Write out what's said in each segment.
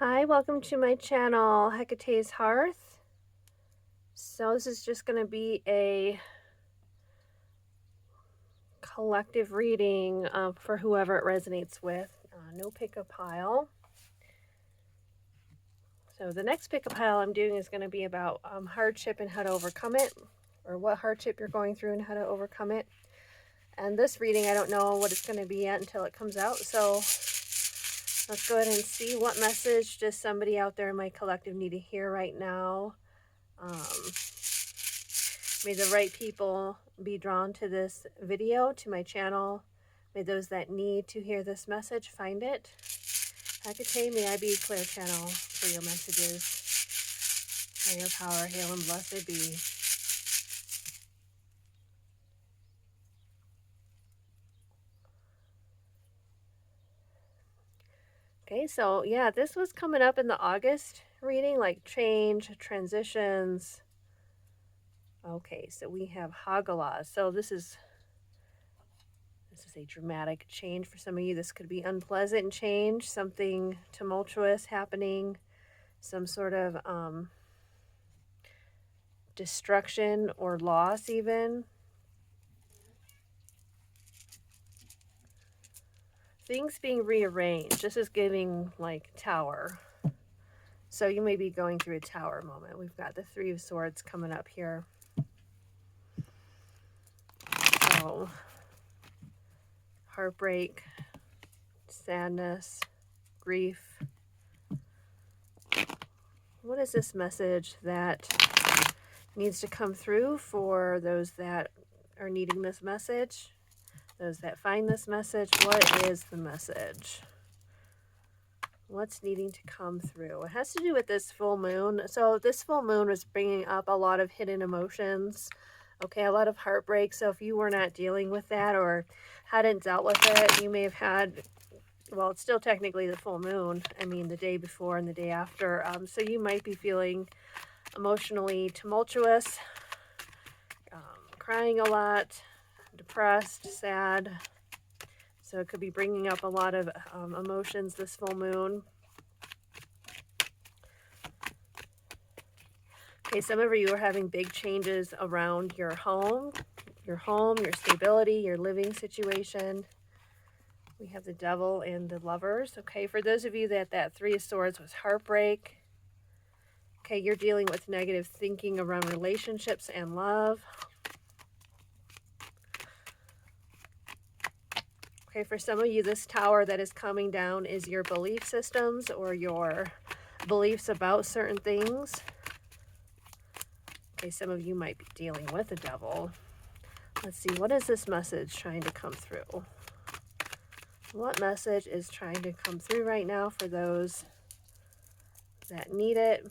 Hi, welcome to my channel, Hecate's Hearth. So this is just going to be a collective reading for whoever it resonates with. No pick a pile. So the next pick a pile I'm doing is going to be about hardship and how to overcome it, or what hardship you're going through and how to overcome it. And this reading, I don't know what it's going to be yet until it comes out. So let's go ahead and see what message does somebody out there in my collective need to hear right now. May the right people be drawn to this video, to my channel. May those that need to hear this message find it. Hecate, may I be a clear channel for your messages. May your power, hail and blessed be. Okay, so yeah, this was coming up in the August reading, like change, transitions. Okay, so we have Hagala. So this is a dramatic change for some of you. This could be unpleasant change, something tumultuous happening, some sort of destruction or loss even. Things being rearranged. This is giving like tower. So you may be going through a tower moment. We've got the Three of Swords coming up here. So heartbreak, sadness, grief. What is this message that needs to come through for those that are needing this message? Those that find this message, what is the message? What's needing to come through? It has to do with this full moon. So this full moon was bringing up a lot of hidden emotions. Okay, a lot of heartbreak. So if you were not dealing with that or hadn't dealt with it, you may have had, well, it's still technically the full moon. I mean, the day before and the day after. So you might be feeling emotionally tumultuous, crying a lot, depressed, sad. So it could be bringing up a lot of emotions this full moon. Okay, some of you are having big changes around your home, your stability, your living situation. We have the Devil and the Lovers. Okay, for those of you that Three of Swords was heartbreak. Okay, you're dealing with negative thinking around relationships and love. Okay, for some of you, this tower that is coming down is your belief systems or your beliefs about certain things. Okay, some of you might be dealing with the Devil. Let's see, what is this message trying to come through? What message is trying to come through right now for those that need it?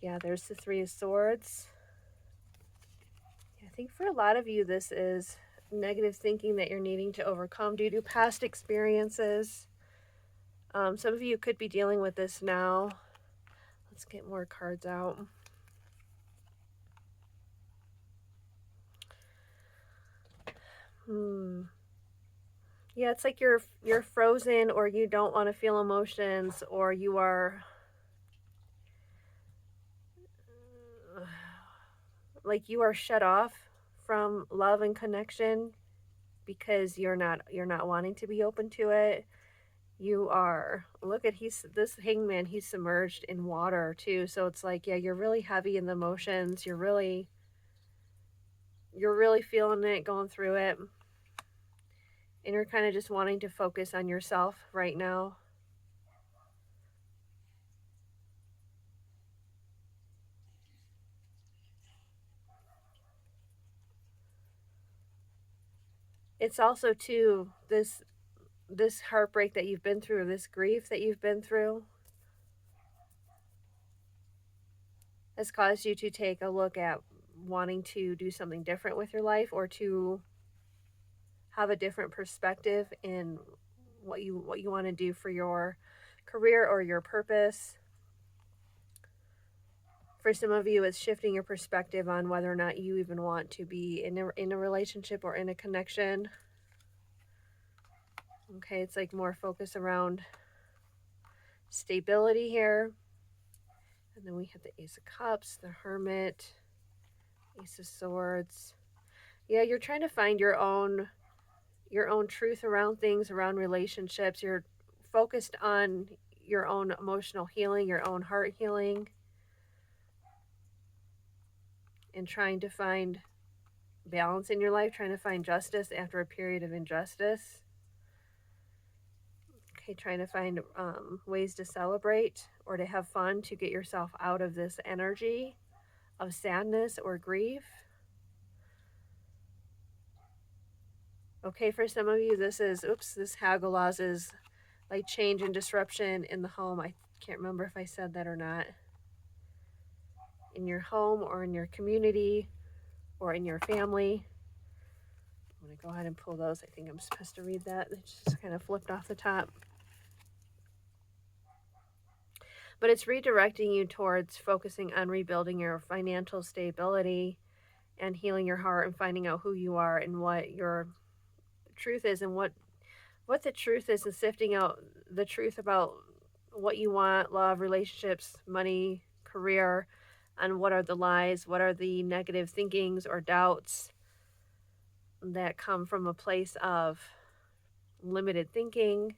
Yeah, there's the Three of Swords. I think for a lot of you, this is negative thinking that you're needing to overcome due to past experiences. Some of you could be dealing with this now. Let's get more cards out. Yeah, it's like you're frozen, or you don't want to feel emotions, or you are like you are shut off from love and connection because you're not wanting to be open to it. You are, look at, this hangman, he's submerged in water too. So it's like, yeah, you're really heavy in the emotions. You're really feeling it, going through it. And you're kind of just wanting to focus on yourself right now. It's also too, this heartbreak that you've been through, this grief that you've been through, has caused you to take a look at wanting to do something different with your life, or to have a different perspective in what you want to do for your career or your purpose. For some of you, it's shifting your perspective on whether or not you even want to be in a relationship or in a connection. Okay, it's like more focus around stability here. And then we have the Ace of Cups, the Hermit, Ace of Swords. Yeah, you're trying to find your own truth around things, around relationships. You're focused on your own emotional healing, your own heart healing, and trying to find balance in your life, trying to find justice after a period of injustice. Okay, trying to find ways to celebrate or to have fun to get yourself out of this energy of sadness or grief. Okay, for some of you, this Hagalaz is like change and disruption in the home. I can't remember if I said that or not. In your home or in your community or in your family. I'm going to go ahead and pull those. I think I'm supposed to read that. It just kind of flipped off the top. But it's redirecting you towards focusing on rebuilding your financial stability and healing your heart and finding out who you are and what your truth is and what the truth is, and sifting out the truth about what you want, love, relationships, money, career, and what are the lies, what are the negative thinkings or doubts that come from a place of limited thinking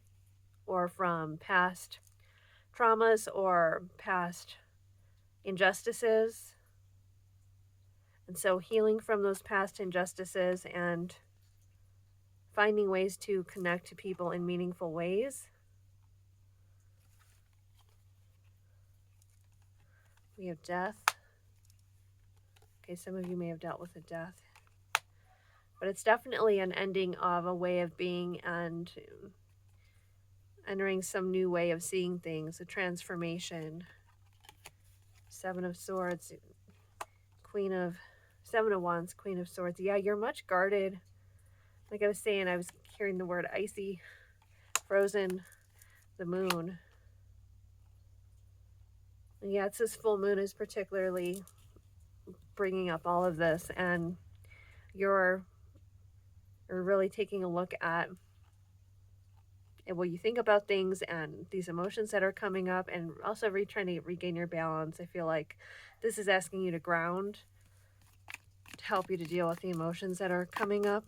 or from past traumas or past injustices. And so healing from those past injustices and finding ways to connect to people in meaningful ways. We have death. Okay, some of you may have dealt with a death. But it's definitely an ending of a way of being and entering some new way of seeing things, a transformation. Seven of Swords, Seven of Wands, Queen of Swords. Yeah, you're much guarded. Like I was saying, I was hearing the word icy, frozen, the moon. And yeah, it's this full moon is particularly bringing up all of this, and you're really taking a look at what you think about things and these emotions that are coming up, and also trying to regain your balance. I feel like this is asking you to ground to help you to deal with the emotions that are coming up.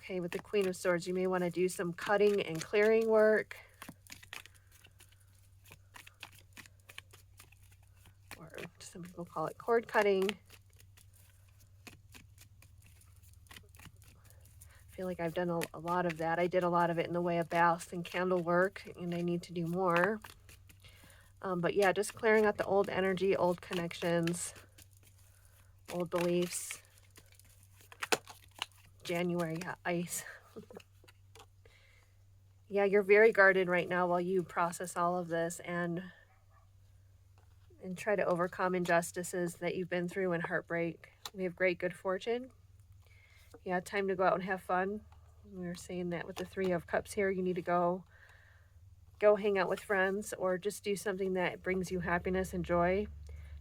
Okay, with the Queen of Swords, you may want to do some cutting and clearing work. Or some people call it cord cutting. I feel like I've done a lot of that. I did a lot of it in the way of baths and candle work, and I need to do more. But yeah, just clearing out the old energy, old connections, old beliefs. January ice. Yeah, you're very guarded right now while you process all of this and try to overcome injustices that you've been through and heartbreak. We have great good fortune. Yeah, time to go out and have fun. We were saying that with the Three of Cups here. You need to go hang out with friends or just do something that brings you happiness and joy.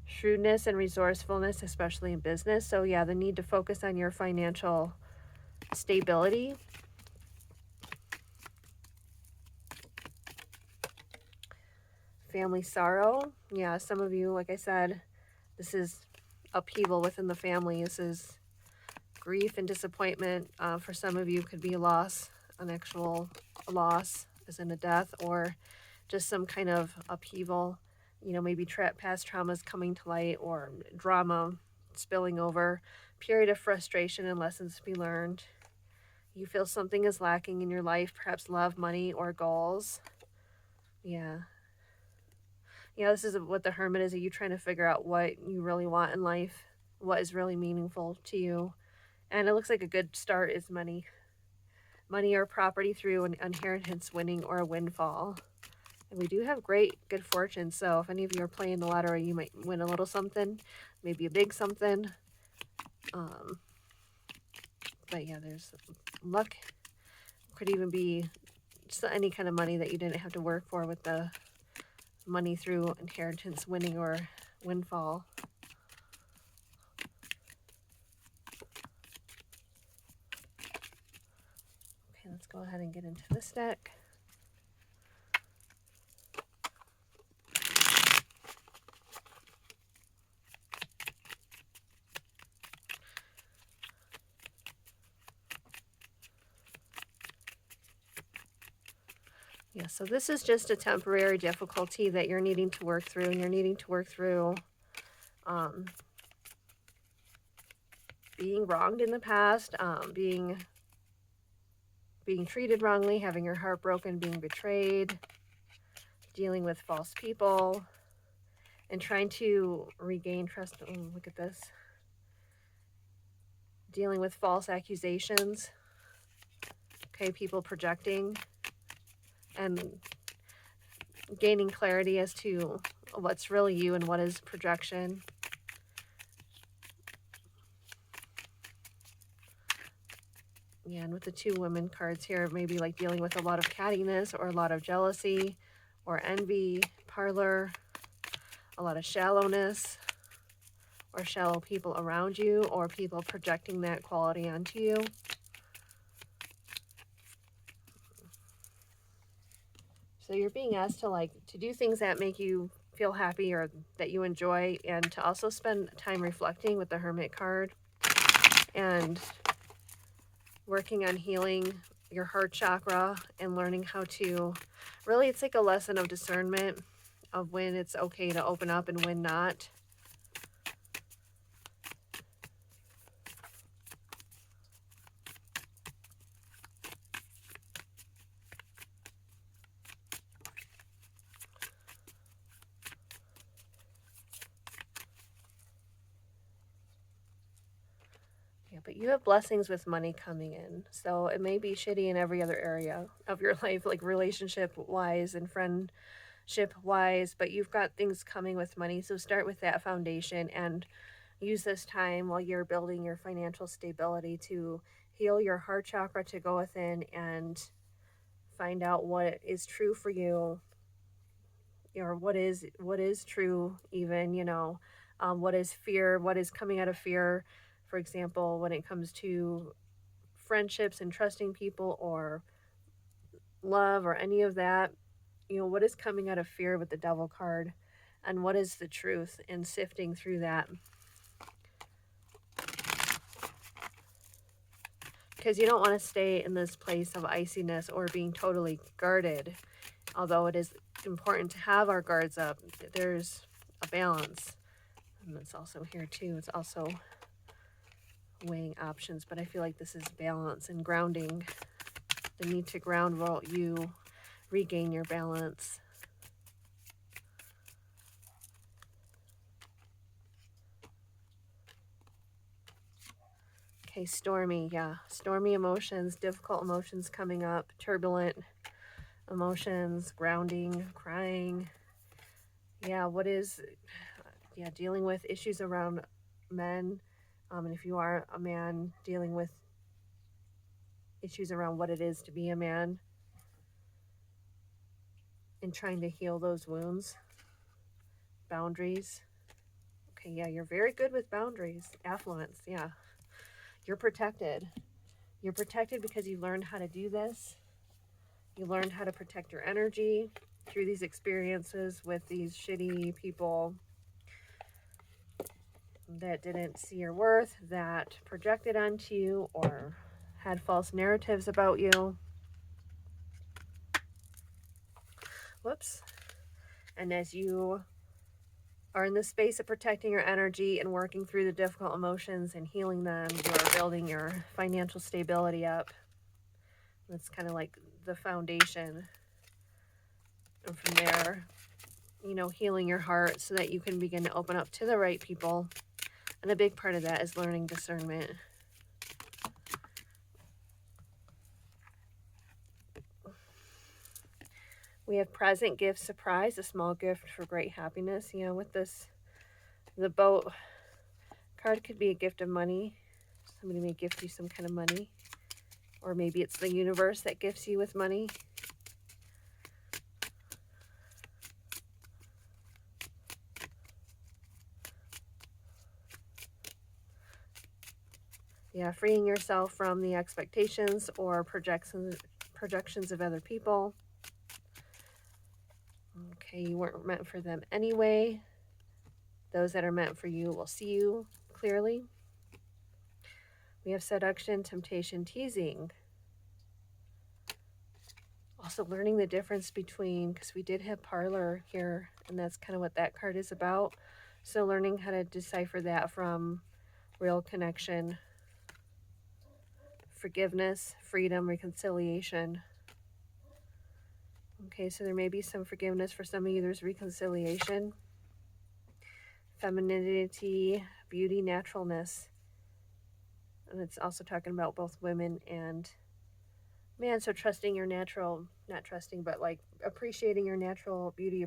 Shrewdness and resourcefulness, especially in business. So yeah, the need to focus on your financial stability. Family sorrow. Yeah, some of you, like I said, this is upheaval within the family. This is grief and disappointment. For some of you, could be a loss, an actual loss, as in a death, or just some kind of upheaval. You know, maybe past traumas coming to light, or drama spilling over. Period of frustration and lessons to be learned. You feel something is lacking in your life, perhaps love, money, or goals. Yeah. Yeah, this is what the Hermit is. Are you trying to figure out what you really want in life? What is really meaningful to you? And it looks like a good start is money. Money or property through an inheritance winning or a windfall. And we do have great good fortune. So if any of you are playing the lottery, you might win a little something, maybe a big something. But yeah, there's luck. Could even be just any kind of money that you didn't have to work for with the money through inheritance winning or windfall. go ahead and get into this deck. Yeah, so this is just a temporary difficulty that you're needing to work through, and you're needing to work through being wronged in the past, being treated wrongly, having your heart broken, being betrayed, dealing with false people, and trying to regain trust. Oh, look at this. Dealing with false accusations. Okay, people projecting and gaining clarity as to what's really you and what is projection. Yeah, and with the 2 women cards here, maybe like dealing with a lot of cattiness or a lot of jealousy or envy, parlor, a lot of shallowness or shallow people around you, or people projecting that quality onto you. So you're being asked to do things that make you feel happy or that you enjoy, and to also spend time reflecting with the Hermit card and working on healing your heart chakra and learning how to really, it's like a lesson of discernment of when it's okay to open up and when not. Yeah, but you have blessings with money coming in. So it may be shitty in every other area of your life, like relationship wise and friendship wise, but you've got things coming with money. So start with that foundation and use this time while you're building your financial stability to heal your heart chakra, to go within and find out what is true for you, or what is true, even, what is fear, what is coming out of fear. For example, when it comes to friendships and trusting people or love or any of that, what is coming out of fear with the Devil card, and what is the truth, and sifting through that. Because you don't want to stay in this place of iciness or being totally guarded. Although it is important to have our guards up, there's a balance. And that's also here too. It's also weighing options, but I feel like this is balance and grounding. The need to ground while you regain your balance. Okay, stormy, yeah. Stormy emotions, difficult emotions coming up, turbulent emotions, grounding, crying. Yeah, dealing with issues around men. And if you are a man, dealing with issues around what it is to be a man and trying to heal those wounds. Boundaries. Okay, yeah, you're very good with boundaries. Affluence, yeah. You're protected. You're protected because you learned how to do this. You learned how to protect your energy through these experiences with these shitty people that didn't see your worth, that projected onto you or had false narratives about you. Whoops. And as you are in the space of protecting your energy and working through the difficult emotions and healing them, you're building your financial stability up. That's kind of like the foundation. And from there, healing your heart so that you can begin to open up to the right people. And a big part of that is learning discernment. We have present, gift, surprise, a small gift for great happiness. With this, the boat card could be a gift of money. Somebody may gift you some kind of money. Or maybe it's the universe that gifts you with money. Yeah, freeing yourself from the expectations or projections of other people. Okay, you weren't meant for them anyway. Those that are meant for you will see you clearly. We have seduction, temptation, teasing. Also learning the difference between, because we did have parlor here, and that's kind of what that card is about. So learning how to decipher that from real connection, forgiveness, freedom, reconciliation. Okay, so there may be some forgiveness for some of you. There's reconciliation, femininity, beauty, naturalness. And it's also talking about both women and man. So trusting your natural, not trusting, but like appreciating your natural beauty,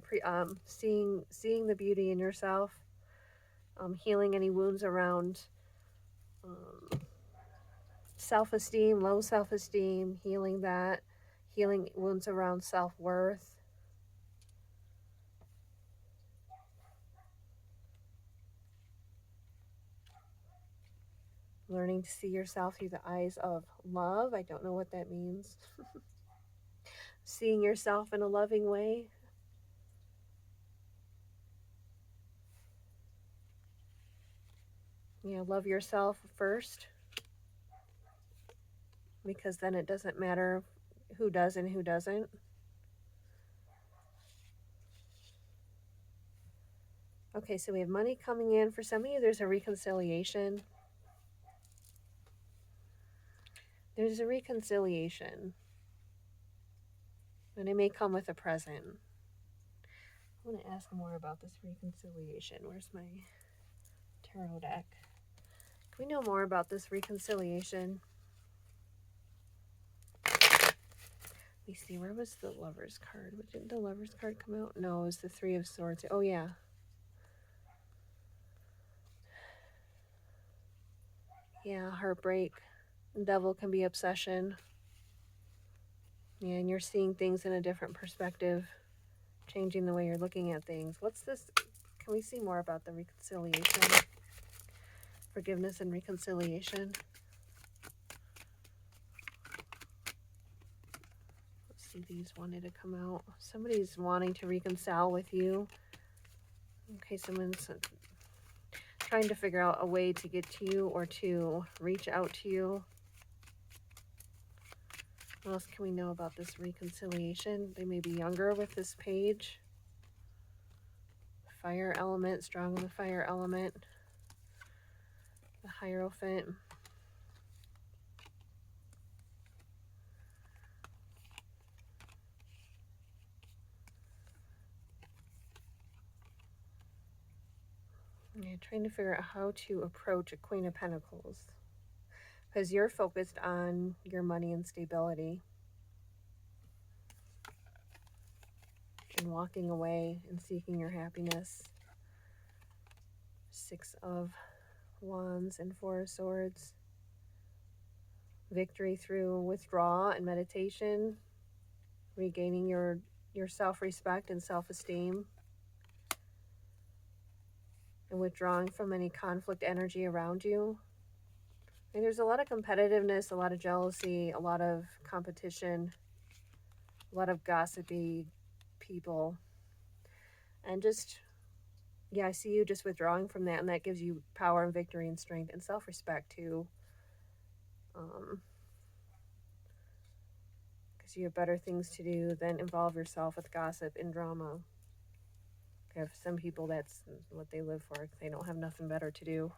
seeing the beauty in yourself, healing any wounds around self-esteem, low self-esteem, healing that, healing wounds around self-worth. Learning to see yourself through the eyes of love. I don't know what that means. Seeing yourself in a loving way. Yeah, love yourself first, because then it doesn't matter who does and who doesn't. Okay, so we have money coming in. For some of you, there's a reconciliation. There's a reconciliation. And it may come with a present. I want to ask more about this reconciliation. Where's my tarot deck? Can we know more about this reconciliation? Let me see, where was the Lover's card? Didn't the Lover's card come out? No, it was the Three of Swords. Oh, yeah. Yeah, heartbreak. Devil can be obsession. Yeah, and you're seeing things in a different perspective, changing the way you're looking at things. What's this? Can we see more about the reconciliation? Forgiveness and reconciliation. Let's see, these wanted to come out. Somebody's wanting to reconcile with you. Okay, someone's trying to figure out a way to get to you or to reach out to you. What else can we know about this reconciliation? They may be younger with this page. Fire element, strong in the fire element. The Hierophant. Yeah, trying to figure out how to approach a Queen of Pentacles, because you're focused on your money and stability and walking away and seeking your happiness. Six of Wands and Four of Swords. Victory through withdrawal and meditation, regaining your self-respect and self-esteem, and withdrawing from any conflict energy around you. And there's a lot of competitiveness, a lot of jealousy, a lot of competition, a lot of gossipy people. And just, yeah, I see you just withdrawing from that, and that gives you power and victory and strength and self-respect too. Because you have better things to do than involve yourself with gossip and drama. You have some people, that's what they live for. They don't have nothing better to do.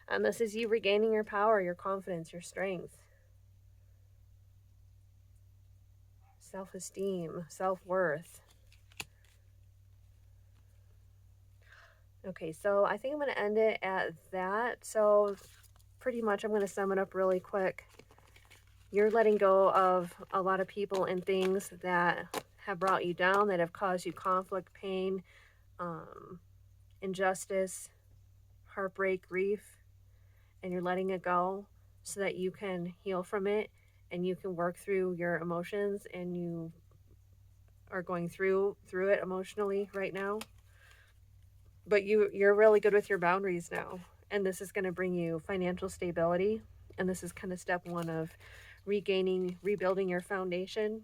And this is you regaining your power, your confidence, your strength, self-esteem, self-worth. Okay, so I think I'm going to end it at that. So pretty much I'm going to sum it up really quick. You're letting go of a lot of people and things that have brought you down, that have caused you conflict, pain, injustice, heartbreak, grief, and you're letting it go so that you can heal from it and you can work through your emotions, and you are going through it emotionally right now. But you're really good with your boundaries now, and this is going to bring you financial stability, and this is kind of step one of rebuilding your foundation,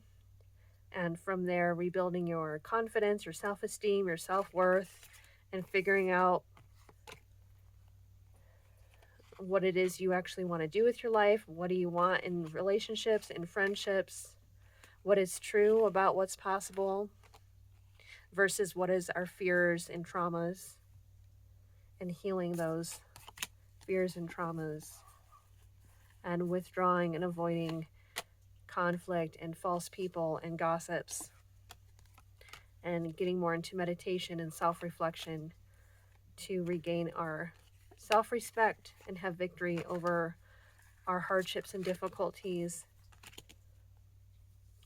and from there, rebuilding your confidence, your self-esteem, your self-worth, and figuring out what it is you actually want to do with your life. What do you want in relationships, in friendships? What is true about what's possible versus what is our fears and traumas, and healing those fears and traumas, and withdrawing and avoiding conflict and false people and gossips, and getting more into meditation and self-reflection to regain our self-respect and have victory over our hardships and difficulties.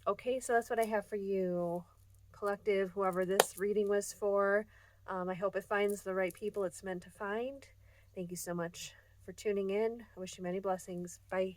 Okay, so that's what I have for you, collective, whoever this reading was for. I hope it finds the right people it's meant to find. Thank you so much for tuning in. I wish you many blessings. Bye.